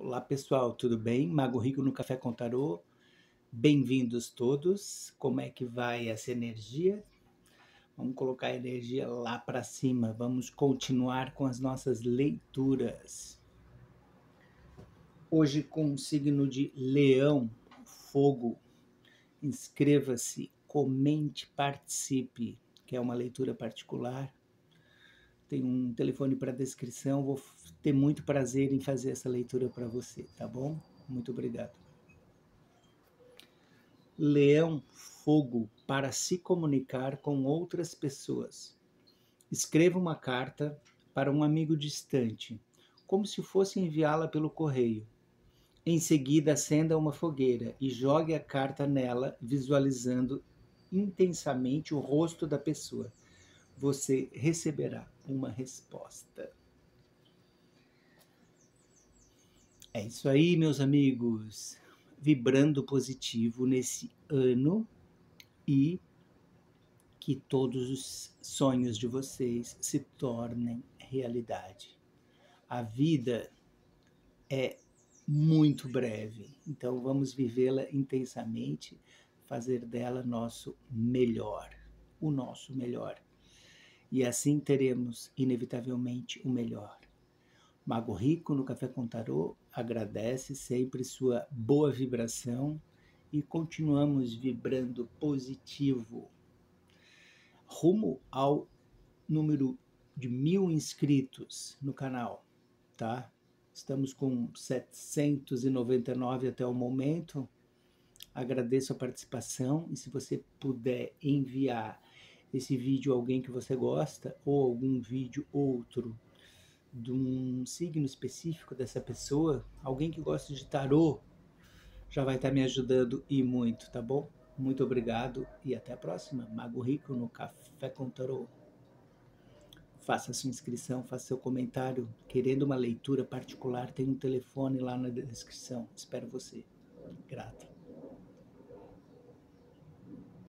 Olá pessoal, tudo bem? Mago Rico no Café com Tarô. Bem-vindos todos. Como é que vai essa energia? Vamos colocar a energia lá para cima. Vamos continuar com as nossas leituras. Hoje com o signo de Leão, Fogo. Inscreva-se, comente, participe, que é uma leitura particular. Tem um telefone para descrição. Vou ter muito prazer em fazer essa leitura para você, tá bom? Muito obrigado. Leão, fogo, para se comunicar com outras pessoas. Escreva uma carta para um amigo distante, como se fosse enviá-la pelo correio. Em seguida, acenda uma fogueira e jogue a carta nela, visualizando intensamente o rosto da pessoa. Você receberá uma resposta. É isso aí, meus amigos. Vibrando positivo nesse ano e que todos os sonhos de vocês se tornem realidade. A vida é muito breve, então vamos vivê-la intensamente, fazer dela nosso melhor, o nosso melhor. E assim teremos, inevitavelmente, o melhor. Mago Rico no Café com Tarô agradece sempre sua boa vibração e continuamos vibrando positivo rumo ao número de 1000 inscritos no canal, tá? Estamos com 799 até o momento. Agradeço a participação e se você puder enviar esse vídeo a alguém que você gosta ou algum vídeo outro de um signo específico dessa pessoa, alguém que gosta de tarô, já vai estar me ajudando e muito, tá bom? Muito obrigado e até a próxima. Mago Rico no Café com Tarô. Faça sua inscrição, faça seu comentário. Querendo uma leitura particular, tem um telefone lá na descrição. Espero você. Grato.